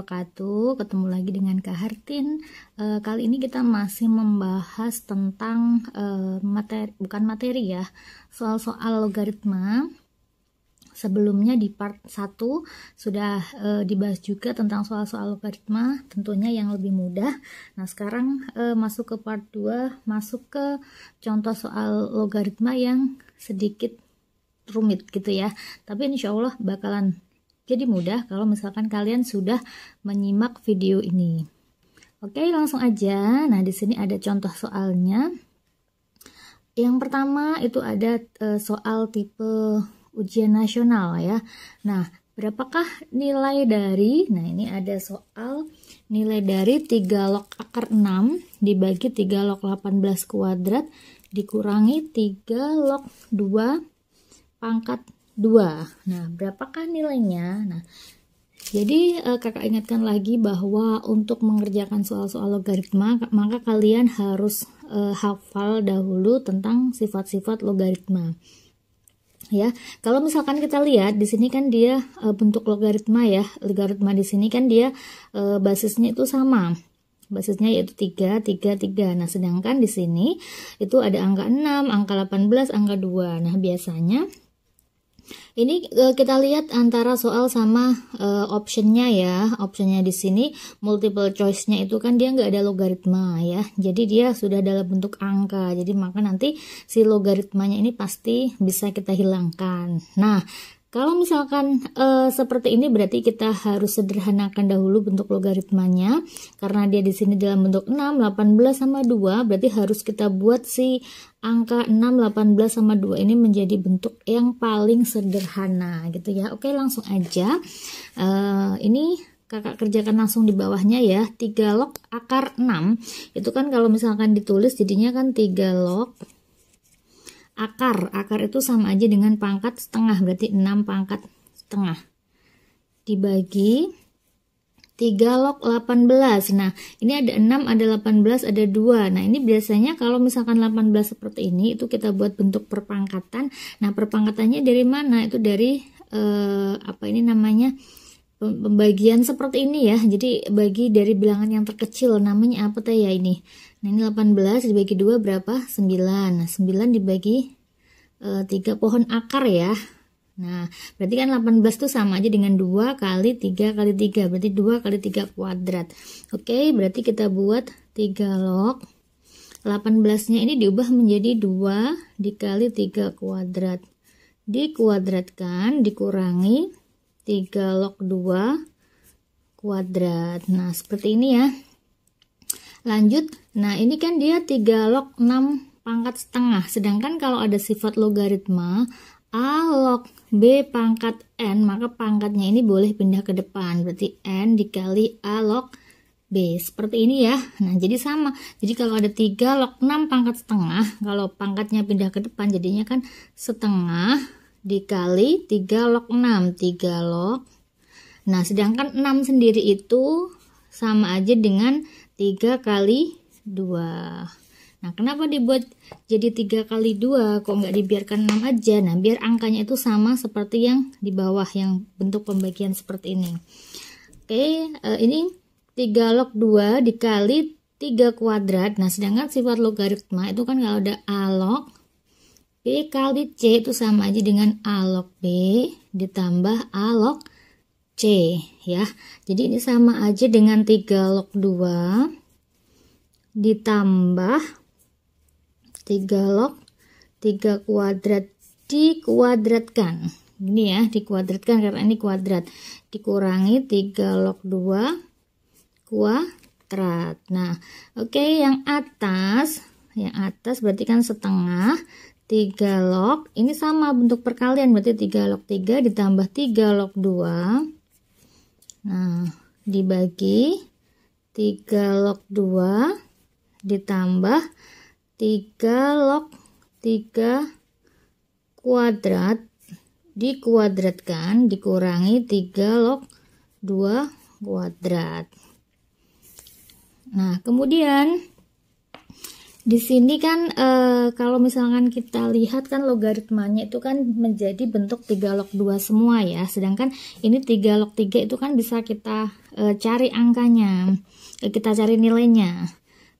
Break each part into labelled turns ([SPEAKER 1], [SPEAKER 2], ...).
[SPEAKER 1] wabarakatuh. Ketemu lagi dengan Kak Hartin. Kali ini kita masih membahas tentang materi ya, soal-soal logaritma. Sebelumnya di part 1 sudah dibahas juga tentang soal-soal logaritma, tentunya yang lebih mudah. Nah, sekarang masuk ke part 2, masuk ke contoh soal logaritma yang sedikit rumit gitu ya. Tapi insya Allah bakalan jadi mudah kalau misalkan kalian sudah menyimak video ini. Oke, langsung aja. Nah, di sini ada contoh soalnya. Yang pertama itu ada soal tipe ujian nasional ya. Nah, berapakah nilai dari, nah ini ada soal nilai dari 3 log akar 6 dibagi 3 log 18 kuadrat dikurangi 3 log 2 pangkat 2. Nah, berapakah nilainya? Nah, jadi kakak ingatkan lagi bahwa untuk mengerjakan soal-soal logaritma, maka kalian harus hafal dahulu tentang sifat-sifat logaritma. Ya, kalau misalkan kita lihat di sini kan dia bentuk logaritma ya. Logaritma di sini kan dia basisnya itu sama. Basisnya yaitu 3, 3, 3. Nah, sedangkan di sini itu ada angka 6, angka 18, angka 2. Nah, biasanya ini kita lihat antara soal sama optionnya ya. Optionnya di sini multiple choice-nya itu kan dia nggak ada logaritma ya. Jadi dia sudah dalam bentuk angka. Jadi maka nanti si logaritmanya ini pasti bisa kita hilangkan. Nah, kalau misalkan seperti ini berarti kita harus sederhanakan dahulu bentuk logaritmanya. Karena dia di sini dalam bentuk 6, 18 sama 2, berarti harus kita buat si angka 6, 18 sama 2 ini menjadi bentuk yang paling sederhana gitu ya. Oke, langsung aja. Ini kakak kerjakan langsung di bawahnya ya. 3 log akar 6 itu kan kalau misalkan ditulis jadinya kan 3 log akar itu sama aja dengan pangkat setengah, berarti 6 pangkat setengah dibagi 3 log 18. Nah, ini ada 6, ada 18, ada 2. Nah, ini biasanya kalau misalkan 18 seperti ini, itu kita buat bentuk perpangkatan. Nah, perpangkatannya dari mana? Itu dari apa ini namanya? Pembagian seperti ini ya. Jadi bagi dari bilangan yang terkecil, namanya apa teh ya ini? Nah, ini 18 dibagi 2 berapa? 9. Nah, 9 dibagi 3 pohon akar ya. Nah, berarti kan 18 itu sama aja dengan 2 kali 3 kali 3. Berarti 2 kali 3 kuadrat. Oke, berarti kita buat 3 log 18-nya ini diubah menjadi 2 dikali 3 kuadrat. Dikuadratkan dikurangi 3 log 2 kuadrat. Nah, seperti ini ya. Lanjut. Nah, ini kan dia 3 log 6 pangkat setengah. Sedangkan kalau ada sifat logaritma A log B pangkat N, maka pangkatnya ini boleh pindah ke depan. Berarti N dikali A log B. Seperti ini ya. Nah, jadi sama. Jadi kalau ada 3 log 6 pangkat setengah, kalau pangkatnya pindah ke depan jadinya kan setengah dikali 3 log 6. 3 log. Nah, sedangkan 6 sendiri itu sama aja dengan 3 kali 2. Nah, kenapa dibuat jadi 3 kali 2? Kok nggak dibiarkan 6 aja? Nah, biar angkanya itu sama seperti yang di bawah, yang bentuk pembagian seperti ini. Oke, ini 3 log 2 dikali 3 kuadrat. Nah, sedangkan sifat logaritma itu kan kalau ada A log B kali C itu sama aja dengan A log B ditambah A log C ya. Jadi ini sama aja dengan 3 log 2 ditambah 3 log 3 kuadrat dikuadratkan. Ini ya, dikuadratkan karena ini kuadrat. Dikurangi 3 log 2 kuadrat. Nah, oke, yang atas berarti kan setengah 3 log. Ini sama bentuk perkalian, berarti 3 log 3 ditambah 3 log 2. Nah, dibagi 3 log 2 ditambah 3 log 3 kuadrat dikuadratkan dikurangi 3 log 2 kuadrat. Nah, kemudian Di sini kan kalau misalkan kita lihat kan logaritmanya itu kan menjadi bentuk 3 log 2 semua ya. Sedangkan ini 3 log 3 itu kan bisa kita cari angkanya. Kita cari nilainya.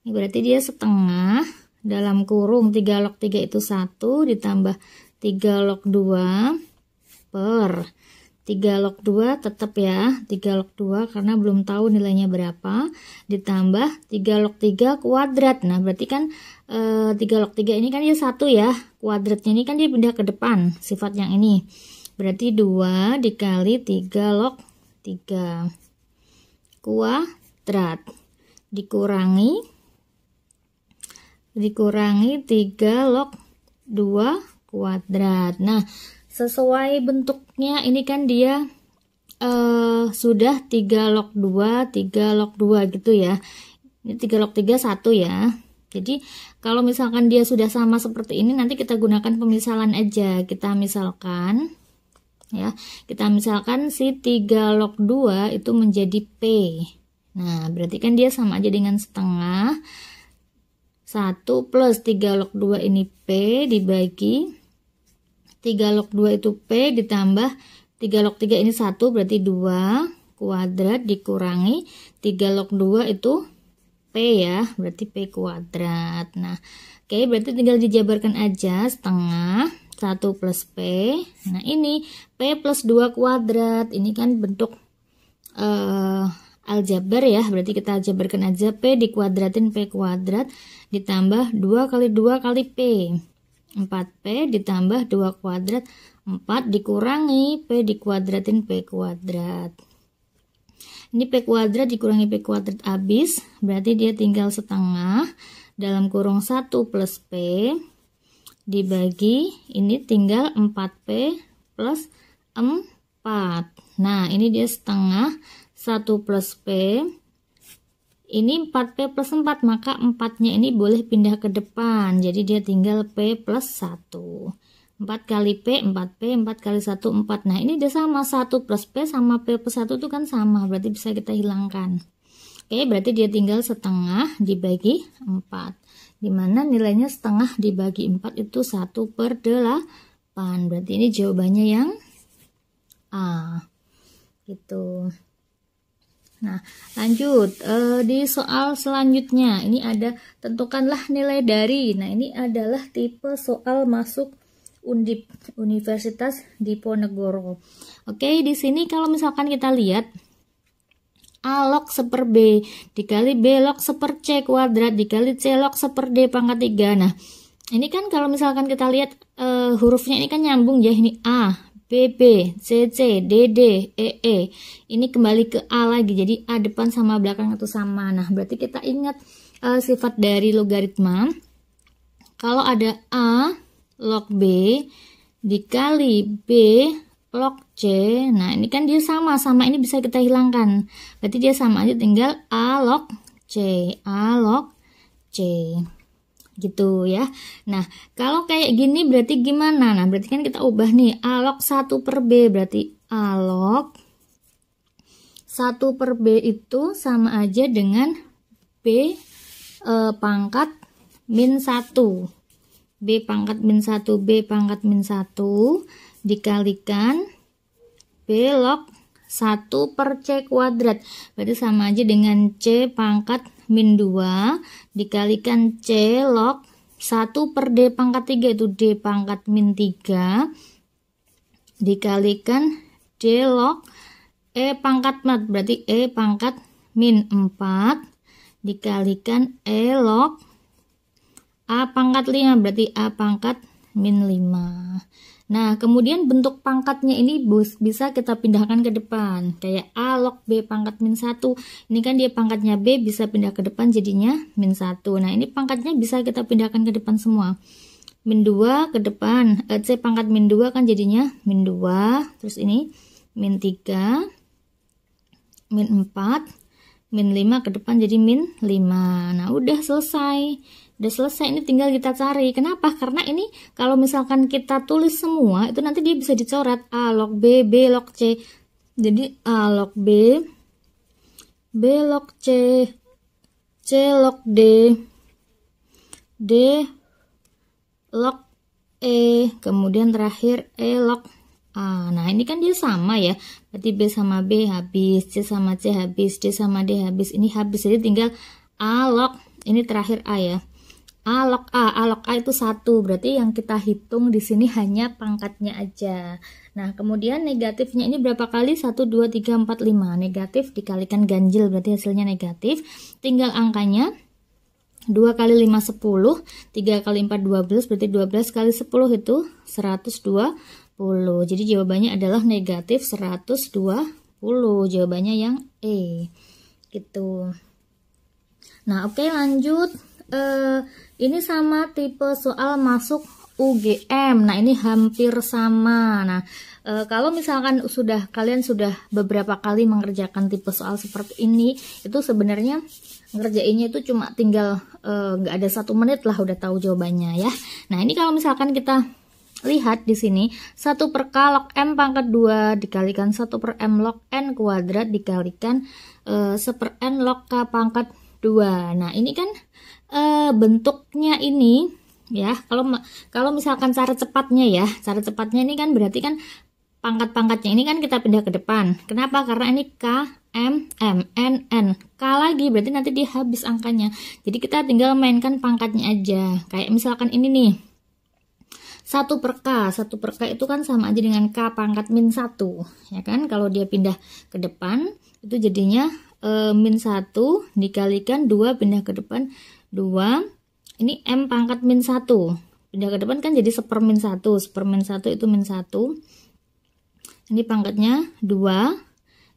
[SPEAKER 1] Ini berarti dia setengah dalam kurung 3 log 3 itu 1 ditambah 3 log 2 per 3 log 2 tetap ya 3 log 2 karena belum tahu nilainya berapa, ditambah 3 log 3 kuadrat. Nah berarti kan 3 log 3 ini kan dia 1 ya, kuadratnya ini kan dia pindah ke depan sifat yang ini, berarti 2 dikali 3 log 3 kuadrat dikurangi 3 log 2 kuadrat. Nah sesuai bentuknya ini kan dia sudah 3 log 2 3 log 2 gitu ya. Ini 3 log 3 1 ya. Jadi kalau misalkan dia sudah sama seperti ini, nanti kita gunakan pemisalan aja. Kita misalkan ya, kita misalkan si 3 log 2 itu menjadi P. Nah berarti kan dia sama aja dengan setengah 1 plus 3 log 2 ini P dibagi 3 log 2 itu P ditambah 3 log 3 ini 1 berarti 2 kuadrat dikurangi 3 log 2 itu P ya, berarti P kuadrat. Nah oke, berarti tinggal dijabarkan aja setengah 1 plus P. Nah ini P plus 2 kuadrat, ini kan bentuk aljabar ya, berarti kita jabarkan aja P dikuadratin P kuadrat ditambah 2 kali 2 kali P 4P ditambah 2 kuadrat 4 dikurangi P dikuadratin P kuadrat. Ini P kuadrat dikurangi P kuadrat habis, berarti dia tinggal setengah dalam kurung 1 plus P dibagi ini tinggal 4P plus 4. Nah ini dia setengah 1 plus P, ini 4P plus 4, maka 4-nya ini boleh pindah ke depan. Jadi dia tinggal P plus 1. 4 kali P, 4P, 4 kali 1, 4. Nah ini dia sama, 1 plus P sama P plus 1 itu kan sama, berarti bisa kita hilangkan. Oke, berarti dia tinggal setengah dibagi 4. Dimana nilainya setengah dibagi 4 itu 1/8. Berarti ini jawabannya yang A. Gitu. Nah lanjut di soal selanjutnya, ini ada tentukanlah nilai dari. Nah ini adalah tipe soal masuk Undip, Universitas Diponegoro. Oke, di sini kalau misalkan kita lihat A log 1/B dikali B log 1/C kuadrat dikali C log 1/D pangkat 3. Nah ini kan kalau misalkan kita lihat hurufnya ini kan nyambung ya, ini A B, C, D, E. Ini kembali ke A lagi, jadi A depan sama belakang itu sama. Nah berarti kita ingat sifat dari logaritma. Kalau ada A log B dikali B log C, nah ini kan dia sama ini bisa kita hilangkan. Berarti dia sama aja, tinggal A log C, A log C. Gitu ya. Nah kalau kayak gini berarti gimana? Nah berarti kan kita ubah nih, A log 1/B berarti A log 1/B itu sama aja dengan B pangkat min 1. B pangkat min 1, B pangkat min 1 dikalikan B log 1/C kuadrat, berarti sama aja dengan C pangkat min 2 dikalikan C log 1/D pangkat 3 itu D pangkat min 3 dikalikan D log E pangkat 4 berarti E pangkat min 4 dikalikan E log A pangkat 5 berarti A pangkat min 5. Nah kemudian bentuk pangkatnya ini bisa kita pindahkan ke depan, kayak A log B pangkat min 1. Ini kan dia pangkatnya B, bisa pindah ke depan jadinya min 1. Nah ini pangkatnya bisa kita pindahkan ke depan semua, min 2 ke depan, C pangkat min 2 kan jadinya min 2, terus ini min 3, min 4, min 5 ke depan jadi min 5. Nah udah selesai. Ini tinggal kita cari. Kenapa? Karena ini kalau misalkan kita tulis semua itu nanti dia bisa dicoret A log B, B log C. Jadi A log B, B log C, C log D, D log E, kemudian terakhir E log A. Nah ini kan dia sama ya, berarti B sama B habis, C sama C habis, D sama D habis, ini habis, jadi tinggal A log, ini terakhir A ya, A log A itu 1, berarti yang kita hitung di sini hanya pangkatnya aja. Nah kemudian negatifnya ini berapa kali? 1, 2, 3, 4, 5, negatif dikalikan ganjil berarti hasilnya negatif, tinggal angkanya 2 kali 5 10, 3 kali 4 12, berarti 12 kali 10 itu 120. Jadi jawabannya adalah negatif 120. Jawabannya yang E. Gitu. Nah, oke lanjut. Ini sama tipe soal masuk UGM. Nah, ini hampir sama. Nah, kalau misalkan kalian sudah beberapa kali mengerjakan tipe soal seperti ini, itu sebenarnya ngerjainnya itu cuma tinggal nggak ada 1 menit lah udah tahu jawabannya ya. Nah ini kalau misalkan kita lihat di sini 1 per K log M pangkat 2 dikalikan 1 per M log N kuadrat dikalikan 1 per N log K pangkat 2. Nah ini kan bentuknya ini ya, kalau misalkan cara cepatnya ini kan berarti kan pangkat-pangkatnya ini kan kita pindah ke depan. Kenapa? Karena ini K, M, N, K lagi, berarti nanti dia habis angkanya. Jadi kita tinggal mainkan pangkatnya aja. Kayak misalkan ini nih, 1 per K itu kan sama aja dengan K pangkat min 1, ya kan? Kalau dia pindah ke depan, itu jadinya min 1 dikalikan 2 pindah ke depan 2. Ini M pangkat min 1. Pindah ke depan kan jadi 1 per min 1. 1 per min 1 itu min 1. Ini pangkatnya 2.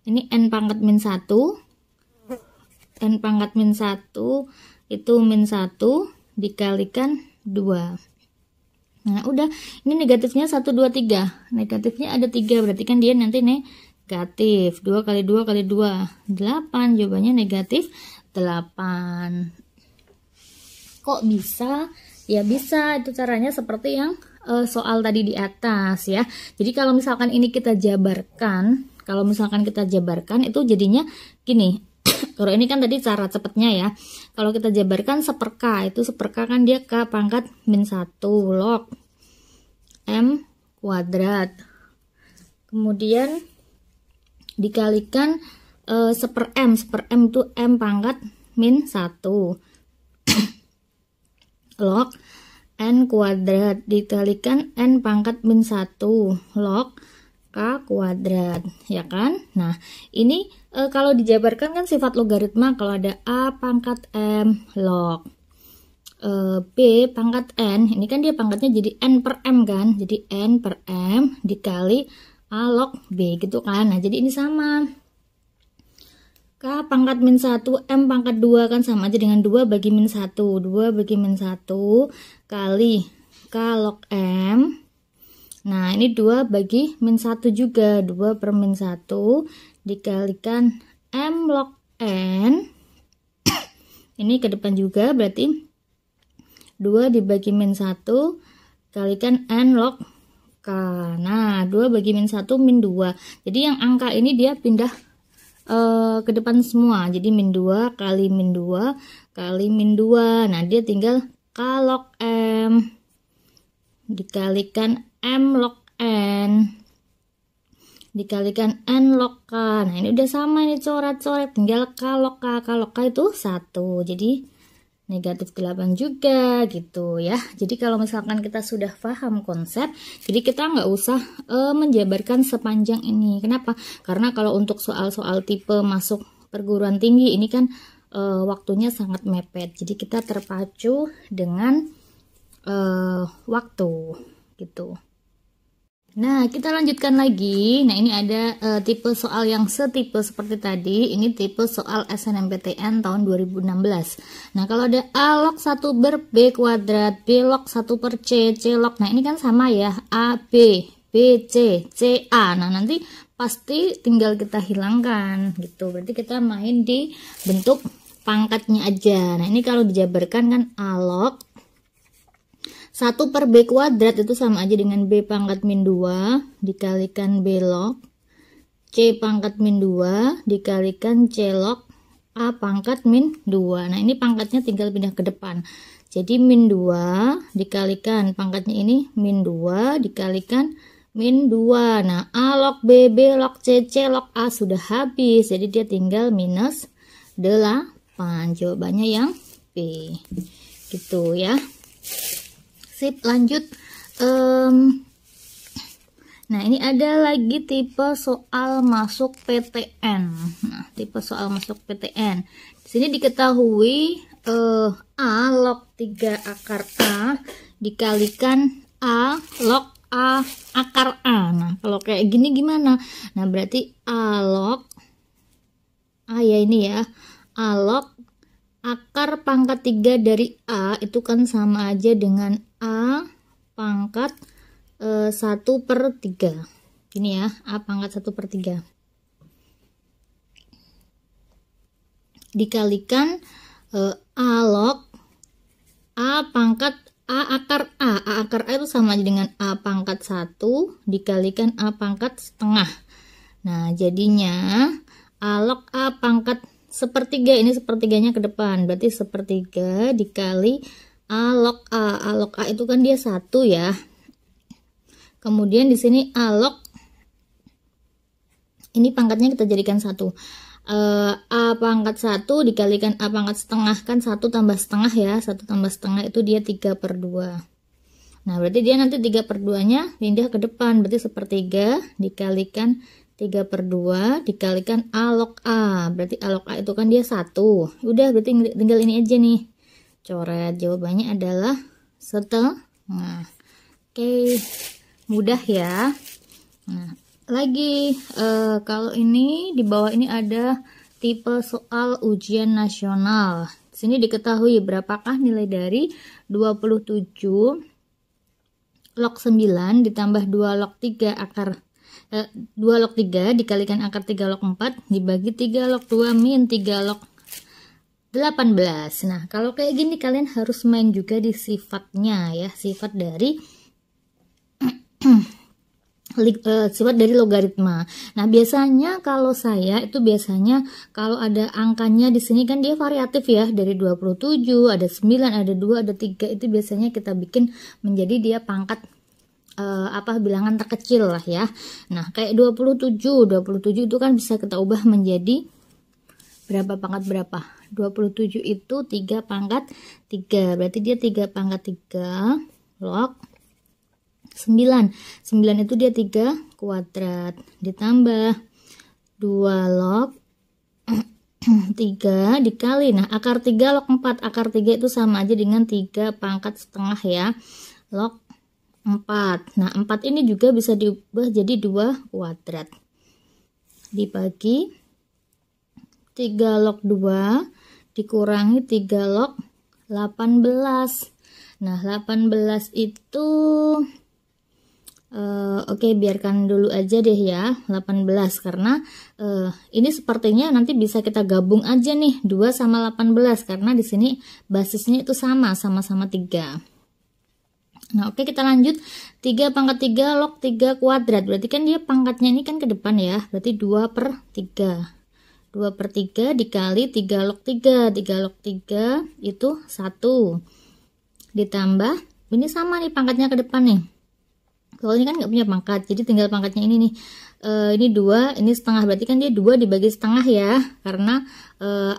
[SPEAKER 1] Ini N pangkat min 1. N pangkat min 1 itu min 1 dikalikan 2. Nah udah, ini negatifnya 1, 2, 3. Negatifnya ada 3, berarti kan dia nanti negatif. 2 kali 2 kali 2 8. Jawabannya negatif 8. Kok bisa? Ya bisa, itu caranya seperti yang soal tadi di atas ya. Jadi kalau misalkan ini kita jabarkan, itu jadinya gini. Kalau ini kan tadi cara cepatnya ya. Kalau kita jabarkan 1 per K, itu 1 per K kan dia K pangkat min 1 log M kuadrat. Kemudian dikalikan 1 per M. 1 per M itu M pangkat min 1 log N kuadrat dikalikan N pangkat min 1 log K kuadrat, ya kan? Nah, ini kalau dijabarkan kan sifat logaritma, kalau ada A pangkat M log B pangkat N, ini kan dia pangkatnya jadi N per M kan? Jadi N per M dikali A log B gitu kan? Nah, jadi ini sama. K pangkat min 1, M pangkat 2 kan sama aja dengan 2 bagi min 1. 2 bagi min 1 kali K log M. Nah, ini 2 bagi min 1 juga. 2 per min 1 dikalikan M log N. Ini ke depan juga, berarti 2 dibagi min 1 kalikan N log K. Nah, 2 bagi min 1 min 2. Jadi yang angka ini dia pindah ke depan semua, jadi min 2 kali min 2 kali min 2. Nah dia tinggal K log M dikalikan M log N dikalikan N log K. Nah ini udah sama, ini coret-coret, tinggal K log K. K log K itu 1, jadi negatif 8 juga gitu ya. Jadi kalau misalkan kita sudah paham konsep, jadi kita nggak usah menjabarkan sepanjang ini. Kenapa? Karena kalau untuk soal-soal tipe masuk perguruan tinggi ini kan waktunya sangat mepet. Jadi kita terpacu dengan waktu gitu. Nah, kita lanjutkan lagi. Nah, ini ada tipe soal yang setipe seperti tadi. Ini tipe soal SNMPTN tahun 2016. Nah, kalau ada A log 1 ber B kuadrat, B log 1 per C, C log. Nah, ini kan sama ya. A, B, B, C, C, A. Nah, nanti pasti tinggal kita hilangkan gitu. Berarti kita main di bentuk pangkatnya aja. Nah, ini kalau dijabarkan kan A log 1 per B kuadrat itu sama aja dengan B pangkat min 2 dikalikan B log C pangkat min 2 dikalikan C log A pangkat min 2. Nah, ini pangkatnya tinggal pindah ke depan. Jadi min 2 dikalikan pangkatnya ini min 2 dikalikan min 2. Nah, A log B, B log C, C log A sudah habis. Jadi dia tinggal minus 8. Jawabannya yang B. Gitu ya. Sip, lanjut. Nah, ini ada lagi tipe soal masuk PTN. Nah, tipe soal masuk PTN. Di sini diketahui A log 3 akar A dikalikan A log A akar A. Nah, kalau kayak gini gimana? Nah, berarti A log A ya ini ya. A log akar pangkat 3 dari A itu kan sama aja dengan A pangkat 1/3. Ini ya, A pangkat 1/3 dikalikan A log A pangkat A akar A. A akar A itu sama aja dengan A pangkat 1 dikalikan A pangkat setengah. Nah, jadinya A log A pangkat 1/3, ini 1/3-nya ke depan, berarti 1/3 dikali A log A. A log A itu kan dia 1 ya. Kemudian di sini A log ini pangkatnya kita jadikan 1. A pangkat 1 dikalikan A pangkat setengah, kan 1 tambah setengah ya. 1 tambah setengah itu dia 3/2. Nah, berarti dia nanti 3/2-nya pindah ke depan, berarti 1/3 dikalikan 3/2 dikalikan A log A. Berarti A log A itu kan dia 1. Udah, berarti tinggal ini aja nih. Coret, jawabannya adalah setengah. Oke. Mudah ya. Nah, lagi kalau ini di bawah ini ada tipe soal ujian nasional. Di sini diketahui berapakah nilai dari 27 log 9 ditambah 2 log 3 akar 2 log 3 dikalikan akar 3 log 4 dibagi 3 log 2 min 3 log 18. Nah, kalau kayak gini kalian harus main juga di sifatnya ya, sifat dari sifat dari logaritma. Nah, biasanya kalau saya itu biasanya kalau ada angkanya di sini kan dia variatif ya, dari 27, ada 9, ada 2, ada 3, itu biasanya kita bikin menjadi dia pangkat bilangan terkecil lah ya. Nah, kayak 27 itu kan bisa kita ubah menjadi berapa pangkat berapa? 27 itu 3 pangkat 3. Berarti dia 3 pangkat 3 log 9 itu dia 3 kuadrat ditambah 2 log 3 dikali, nah akar 3 log 4. Akar 3 itu sama aja dengan 3 pangkat setengah ya, log 4. Nah, 4 ini juga bisa diubah jadi 2 kuadrat dibagi 3 log 2 dikurangi 3 log 18. Nah, 18 itu oke, biarkan dulu aja deh ya 18, karena ini sepertinya nanti bisa kita gabung aja nih 2 sama 18 karena di sini basisnya itu sama-sama 3. Nah, oke, kita lanjut. 3 pangkat 3 log 3 kuadrat, berarti kan dia pangkatnya ini kan ke depan ya, berarti 2/3. 2/3 dikali 3 log 3. 3 log 3 itu 1 ditambah, ini sama nih pangkatnya ke depan nih. Kalau ini kan nggak punya pangkat, jadi tinggal pangkatnya ini nih. Ini 2, ini setengah, berarti kan dia 2 dibagi setengah ya, karena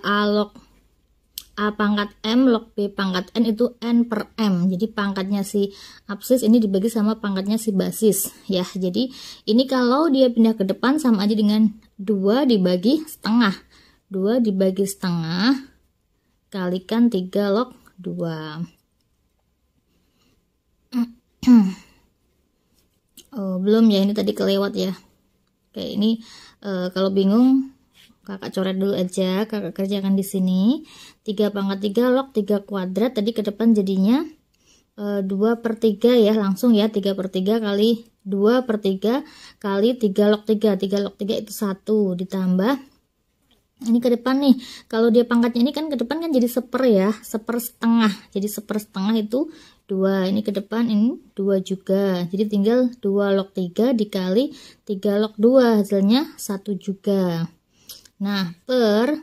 [SPEAKER 1] A log A pangkat M log B pangkat N itu N per M. Jadi pangkatnya si absis ini dibagi sama pangkatnya si basis ya. Jadi ini kalau dia pindah ke depan sama aja dengan 2 dibagi setengah. 2 dibagi setengah kalikan 3 log 2. Oh, belum ya, ini tadi kelewat ya. Oke, ini kalau bingung kakak coret dulu aja, kakak kerjakan di sini. 3 pangkat 3 log 3 kuadrat, tadi ke depan jadinya 2/3 ya, langsung ya. 3/3 kali 2/3 kali 3 log 3. 3 log 3 itu 1 ditambah ini ke depan nih. Kalau dia pangkatnya ini kan ke depan kan jadi 1/4 ya, 1/2. Jadi 1/2 itu 2. Ini ke depan ini 2 juga. Jadi tinggal 2 log 3 dikali 3 log 2, hasilnya 1 juga. Nah, per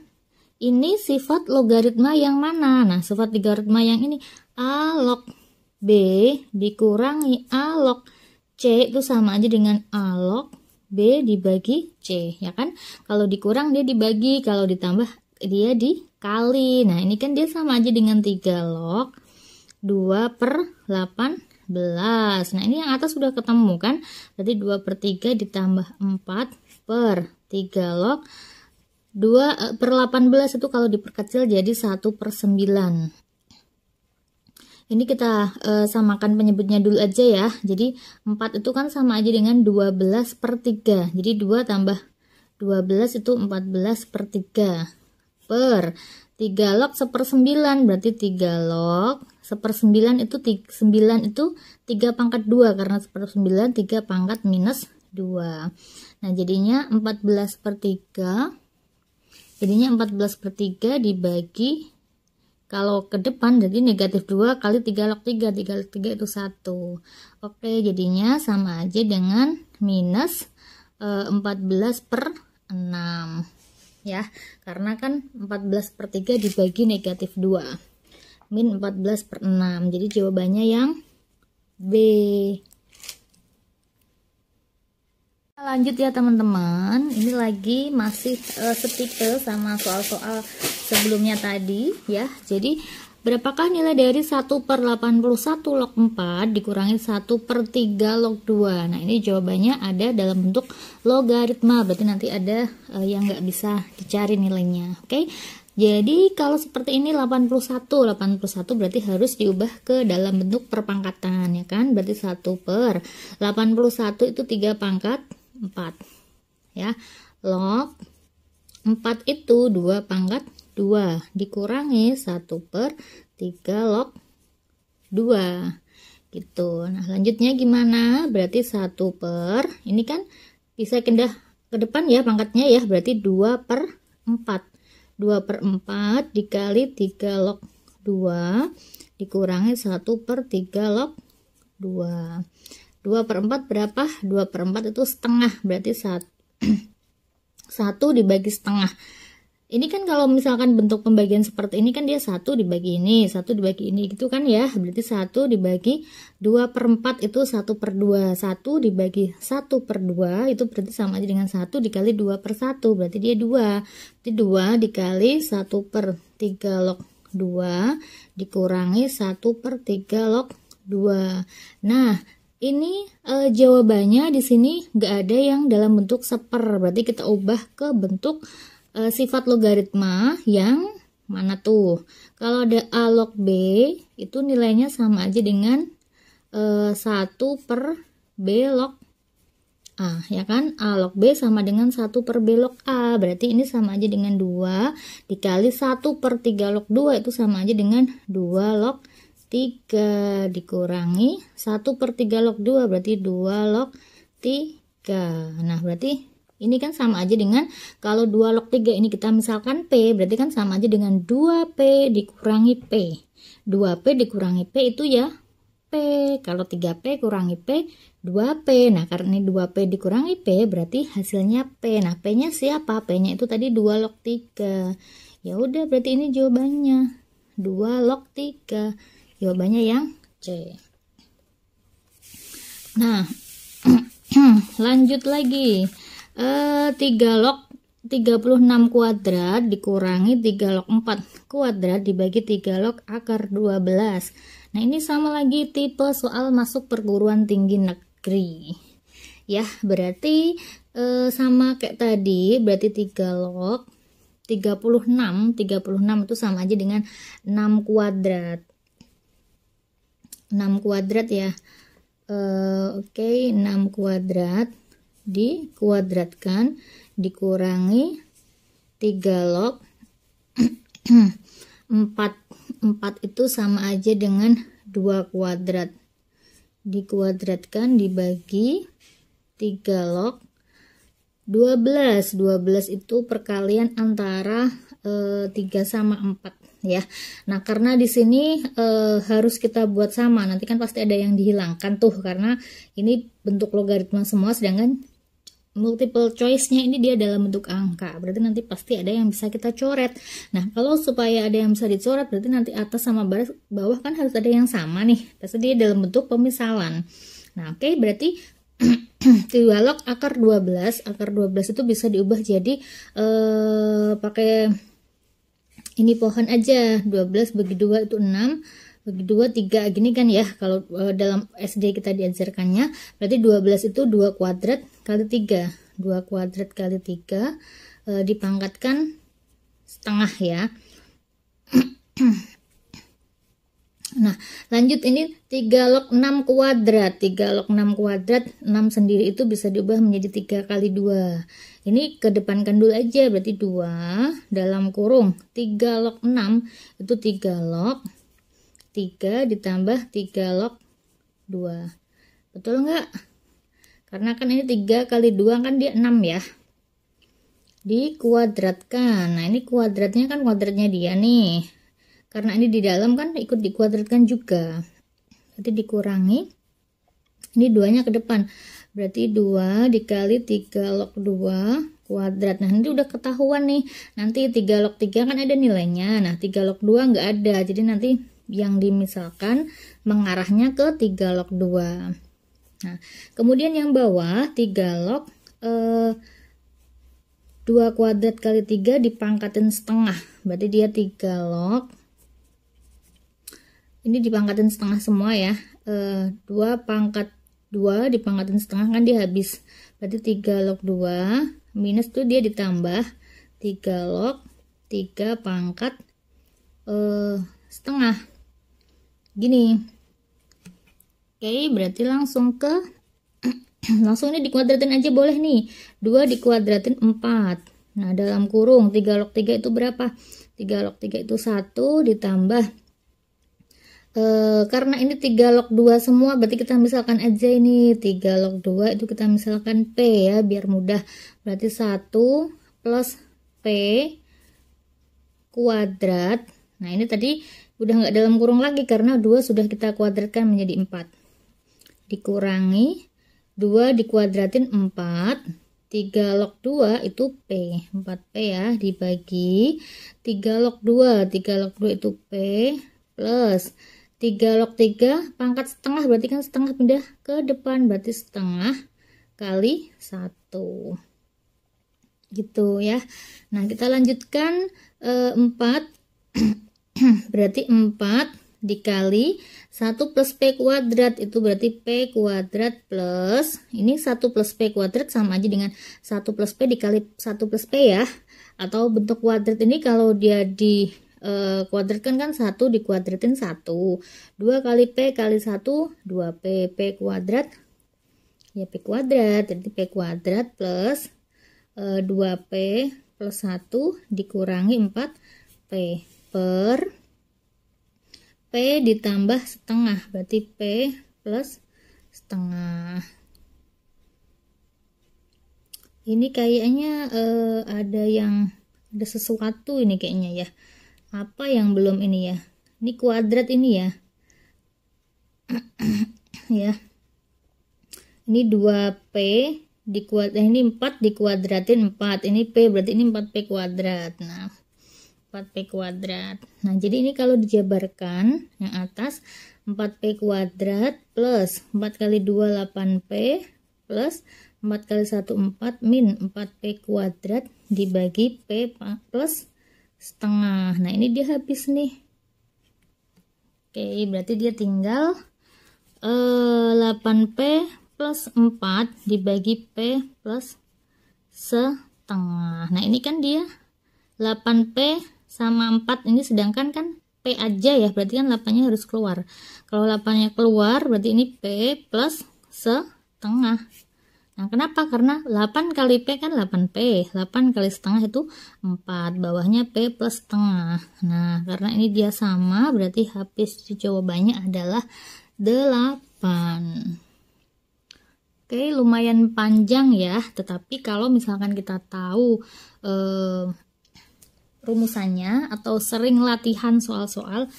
[SPEAKER 1] ini sifat logaritma yang mana? Nah, sifat logaritma yang ini A log B dikurangi A log C itu sama aja dengan A log B dibagi C, ya kan? Kalau dikurang dia dibagi, kalau ditambah dia dikali. Nah, ini kan dia sama aja dengan 3 log 2/18. Nah, ini yang atas sudah ketemu kan? Berarti 2/3 ditambah 4/3 log 2/18 itu kalau diperkecil jadi 1/9. Ini kita samakan penyebutnya dulu aja ya. Jadi 4 itu kan sama aja dengan 12/3. Jadi 2 tambah 12 itu 14/3 per 3 log 1/9, berarti 3 log 1/9 itu 9 itu 3 pangkat 2, karena 1/9 3 pangkat minus 2. Nah, jadinya 14/3. Jadinya 14/3 dibagi, kalau ke depan jadi negatif 2 kali 3 log 3. 3 log 3 itu 1. Oke, jadinya sama aja dengan minus 14/6. Ya, karena kan 14/3 dibagi negatif 2. Min 14/6. Jadi jawabannya yang B. Lanjut ya teman-teman, ini lagi masih setipe sama soal-soal sebelumnya tadi ya. Jadi berapakah nilai dari 1/81 log 4 dikurangi 1/3 log 2? Nah, ini jawabannya ada dalam bentuk logaritma, berarti nanti ada yang nggak bisa dicari nilainya. Oke, jadi kalau seperti ini 81 berarti harus diubah ke dalam bentuk perpangkatan, ya kan? Berarti 1/81 itu 3 pangkat 4 ya, log 4 itu 2 pangkat 2 dikurangi 1/3 log 2 gitu. Nah, lanjutnya gimana? Berarti 1 ini kan bisa pindah ke depan ya pangkatnya ya, berarti 2/4. 2/4 dikali 3 log 2 dikurangi 1/3 log 2. 2/4 berapa? 2/4 itu setengah, berarti 1 dibagi setengah. Ini kan kalau misalkan bentuk pembagian seperti ini kan dia 1 dibagi ini, 1 dibagi ini gitu kan ya. Berarti 1 dibagi 2/4 itu 1/2. 1 dibagi 1/2 itu berarti sama aja dengan 1 dikali 2/1. Berarti dia 2. Berarti 2 dikali 1/3 log 2 dikurangi 1/3 log 2. Nah, ini jawabannya di sini nggak ada yang dalam bentuk seper, berarti kita ubah ke bentuk sifat logaritma yang mana tuh? Kalau ada A log B itu nilainya sama aja dengan 1/B log A, ya kan? A log B sama dengan 1/B log A, berarti ini sama aja dengan 2 dikali 1/3 log 2 itu sama aja dengan 2 log 3 dikurangi 1/3 log 2 berarti 2 log 3. Nah, berarti ini kan sama aja dengan kalau 2 log 3 ini kita misalkan P, berarti kan sama aja dengan 2P dikurangi P. 2P dikurangi P itu ya P. Kalau 3P kurangi P, 2P. Nah, karena ini 2P dikurangi P berarti hasilnya P. Nah, P-nya siapa? P-nya itu tadi 2 log 3. Ya udah, berarti ini jawabannya 2 log 3. Jawabannya yang C. Nah, lanjut lagi. 3 log 36 kuadrat dikurangi 3 log 4 kuadrat dibagi 3 log akar 12. Nah, ini sama lagi tipe soal masuk perguruan tinggi negeri. Ya, berarti sama kayak tadi, berarti 3 log 36 itu sama aja dengan 6 kuadrat. 6 kuadrat ya. Oke, 6 kuadrat dikuadratkan dikurangi 3 log 4 itu sama aja dengan 2 kuadrat dikuadratkan dibagi 3 log 12 itu perkalian antara 3 sama 4 ya. Nah, karena di sini harus kita buat sama, nanti kan pasti ada yang dihilangkan tuh karena ini bentuk logaritma semua, sedangkan multiple choice-nya ini dia dalam bentuk angka, berarti nanti pasti ada yang bisa kita coret. Nah, kalau supaya ada yang bisa dicoret, berarti nanti atas sama bawah kan harus ada yang sama nih, pasti dia dalam bentuk pemisalan. Nah, oke, berarti 3 log akar 12 itu bisa diubah jadi pakai ini pohon aja, 12 bagi 2 itu 6, bagi 2 3 gini kan ya, kalau dalam SD kita diajarkannya. Berarti 12 itu 2 kuadrat kali 3, 2 kuadrat kali 3 dipangkatkan setengah ya. Nah, lanjut ini 3 log 6 kuadrat. 3 log 6 kuadrat, 6 sendiri itu bisa diubah menjadi 3 kali 2. Ini kedepankan dulu aja, berarti 2 dalam kurung 3 log 6 itu 3 log 3 ditambah 3 log 2. Betul nggak? Karena kan ini 3 kali 2 kan dia 6 ya. Dikuadratkan. Nah, ini kuadratnya kan kuadratnya dia nih. Karena ini di dalam kan ikut dikuadratkan juga. Berarti dikurangi. Ini 2-nya ke depan. Berarti 2 dikali 3 log 2 kuadrat. Nah, nanti udah ketahuan nih. Nanti 3 log 3 kan ada nilainya. Nah, 3 log 2 nggak ada. Jadi nanti yang dimisalkan mengarahnya ke 3 log 2. Nah, kemudian yang bawah 3 log 2 kuadrat kali 3 dipangkatin setengah. Berarti dia 3 log. Ini dipangkatin setengah semua ya. 2 pangkat 2 dipangkatin setengah kan dia habis. Berarti 3 log 2 minus tuh dia ditambah 3 log 3 pangkat setengah. Gini. Oke, berarti langsung ke langsung ini dikuadratin aja boleh nih. 2 dikuadratin 4. Nah, dalam kurung 3 log 3 itu berapa? 3 log 3 itu 1 ditambah karena ini 3 log 2 semua, berarti kita misalkan aja ini 3 log 2 itu kita misalkan P ya, biar mudah. Berarti 1 plus P kuadrat. Nah, ini tadi udah nggak dalam kurung lagi karena 2 sudah kita kuadratkan menjadi 4. Dikurangi 2 dikuadratin 4. 3 log 2 itu P, 4P ya, dibagi 3 log 2. 3 log 2 itu P plus 3 log 3 pangkat setengah, berarti kan setengah pindah ke depan, berarti setengah kali 1 gitu ya. Nah, kita lanjutkan 4 berarti 4 dikali 1 plus P kuadrat itu berarti P kuadrat plus ini 1 plus P kuadrat sama aja dengan 1 plus P dikali 1 plus P ya, atau bentuk kuadrat ini kalau dia di kuadratkan kan 1 dikuadratin 1, 2 kali P kali 1 2P, P kuadrat ya P kuadrat, jadi P kuadrat plus 2P plus 1 dikurangi 4P per P ditambah setengah, berarti P plus setengah. Ini kayaknya ada sesuatu ini kayaknya ya. Apa yang belum ini ya? Ini kuadrat ini ya. Ya. Ini 2P ini 4 dikuadratin 4. Ini P berarti ini 4P kuadrat. Nah, 4P kuadrat. Nah, jadi ini kalau dijabarkan yang atas 4P kuadrat plus 4 kali 2 8P plus 4 kali 1 4 min 4P kuadrat dibagi P plus setengah. Nah, ini dia habis nih. Oke, berarti dia tinggal 8P plus 4 dibagi P plus setengah. Nah, ini kan dia 8P sama 4 ini, sedangkan kan P aja ya, berarti kan 8-nya harus keluar. Kalau 8-nya keluar berarti ini P plus setengah. Nah, kenapa? Karena 8 kali P kan 8P, 8 kali setengah itu 4, bawahnya P plus setengah. Nah, karena ini dia sama, berarti habis di jawabannya adalah 8. Oke, lumayan panjang ya, tetapi kalau misalkan kita tahu rumusannya atau sering latihan soal-soal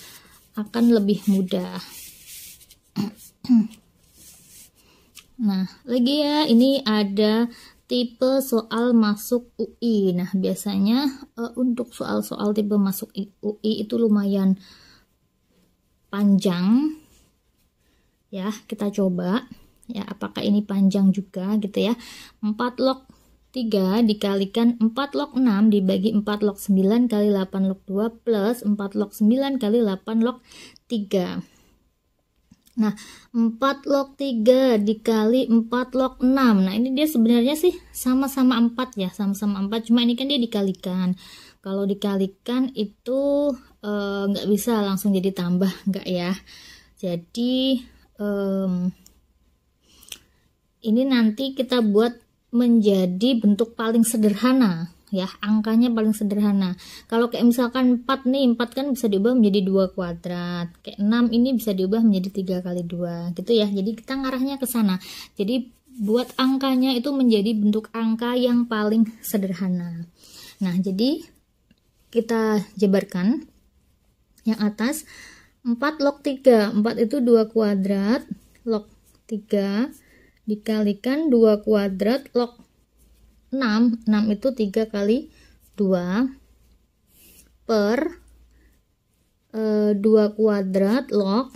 [SPEAKER 1] akan lebih mudah. Nah, lagi ya, ini ada tipe soal masuk UI. Nah, biasanya untuk soal-soal tipe masuk UI itu lumayan panjang. Ya, kita coba ya apakah ini panjang juga gitu ya. 4 log 3 dikalikan 4 log 6 dibagi 4 log 9 kali 8 log 2 plus 4 log 9 kali 8 log 3. Nah, 4 log 3 dikali 4 log 6. Nah, ini dia sebenarnya sih sama-sama 4 ya, sama-sama 4, cuma ini kan dia dikalikan. Kalau dikalikan itu nggak bisa langsung jadi tambah, nggak ya. Jadi ini nanti kita buat menjadi bentuk paling sederhana ya, angkanya paling sederhana. Kalau kayak misalkan 4 nih, 4 kan bisa diubah menjadi 2 kuadrat. Kayak 6 ini bisa diubah menjadi 3 kali 2 gitu ya. Jadi kita ngarahnya ke sana. Jadi buat angkanya itu menjadi bentuk angka yang paling sederhana. Nah, jadi kita jabarkan yang atas. 4 log 3, 4 itu 2 kuadrat log 3 dikalikan 2 kuadrat log 6, 6 itu 3 kali 2 per 2 kuadrat log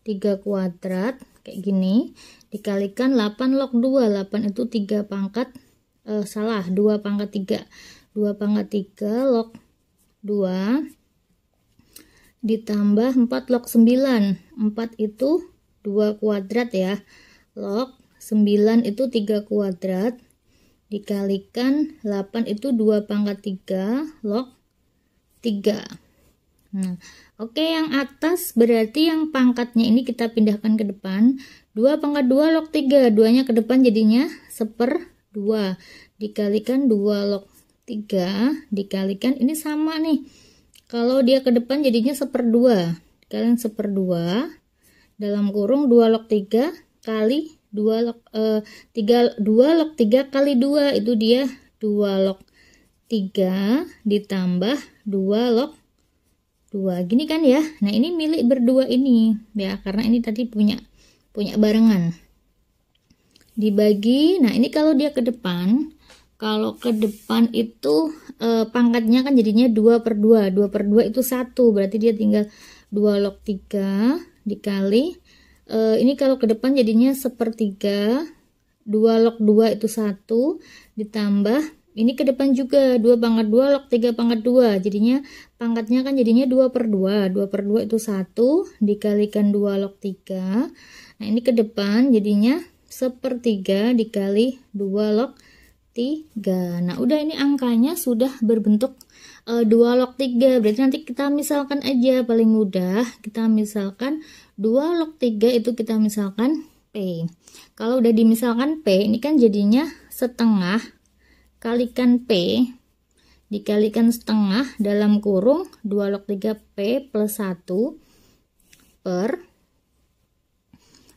[SPEAKER 1] 3 kuadrat kayak gini dikalikan 8 log 2, 8 itu 3 pangkat 2 pangkat 3, 2 pangkat 3 log 2 ditambah 4 log 9, 4 itu 2 kuadrat ya, log 9 itu 3 kuadrat dikalikan 8 itu 2 pangkat 3 log 3. Nah, oke, yang atas berarti yang pangkatnya ini kita pindahkan ke depan. 2 pangkat 2 log 3, 2 nya ke depan jadinya 1/2 dikalikan 2 log 3 dikalikan ini sama nih. Kalau dia ke depan jadinya 1/2. Kalian 1/2 dalam kurung 2 log 3 kali 2 log 3 log 3 kali 2 itu dia 2 log 3 ditambah 2 log 2. Gini kan ya. Nah, ini milik berdua ini ya, karena ini tadi punya barengan. Dibagi. Nah, ini kalau dia ke depan, kalau ke depan itu pangkatnya kan jadinya 2/2. 2/2 itu 1, berarti dia tinggal 2 log 3 dikali ini kalau ke depan jadinya 1/3, 2 log 2 itu 1 ditambah ini ke depan juga 2 pangkat 2 log 3 pangkat 2, jadinya pangkatnya kan jadinya 2/2. 2/2 itu 1 dikalikan 2 log 3. Nah, ini ke depan jadinya 1/3 dikali 2 log 3. Nah, udah, ini angkanya sudah berbentuk 2 log 3. Berarti nanti kita misalkan aja, paling mudah kita misalkan 2 log 3 itu kita misalkan P. Kalau udah dimisalkan P, ini kan jadinya setengah kalikan P dikalikan setengah dalam kurung 2 log 3 P plus 1 per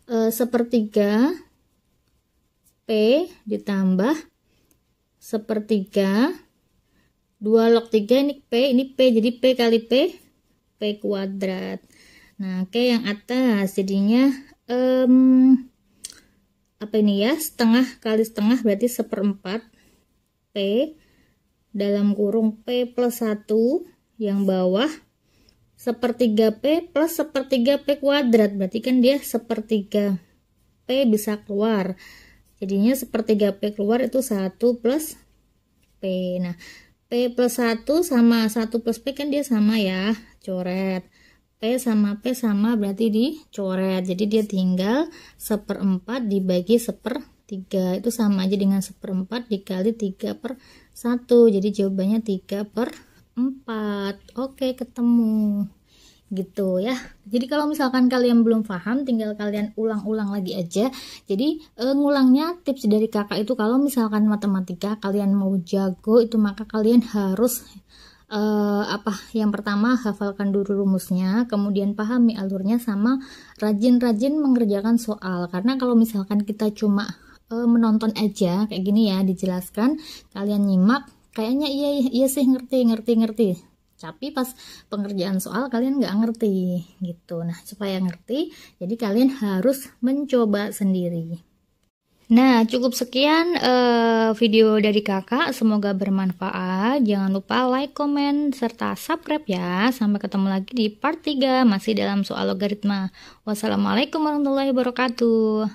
[SPEAKER 1] 1/3 P ditambah 1/3 2 log 3 ini P jadi P kali P kuadrat. Nah, oke, yang atas jadinya apa ini ya, setengah kali setengah berarti 1/4 P dalam kurung P plus 1, yang bawah 1/3 P plus 1/3 P kuadrat, berarti kan dia 1/3 P bisa keluar, jadinya 1/3 P keluar itu 1 plus P. Nah, P plus 1 sama 1 plus P kan dia sama ya, coret. P sama berarti dicoret, jadi dia tinggal 1/4 dibagi 1/3, itu sama aja dengan 1/4 dikali 3/1, jadi jawabannya 3/4. Oke, ketemu gitu ya. Jadi kalau misalkan kalian belum paham, tinggal kalian ulang-ulang lagi aja. Jadi ngulangnya tips dari kakak itu, kalau misalkan matematika kalian mau jago itu, maka kalian harus yang pertama hafalkan dulu rumusnya, kemudian pahami alurnya, sama rajin-rajin mengerjakan soal. Karena kalau misalkan kita cuma menonton aja kayak gini ya, dijelaskan, kalian nyimak kayaknya iya sih ngerti, tapi pas pengerjaan soal kalian nggak ngerti gitu. Nah, supaya ngerti, jadi kalian harus mencoba sendiri. Nah, cukup sekian video dari kakak. Semoga bermanfaat. Jangan lupa like, komen, serta subscribe ya. Sampai ketemu lagi di part 3, masih dalam soal logaritma. Wassalamualaikum warahmatullahi wabarakatuh.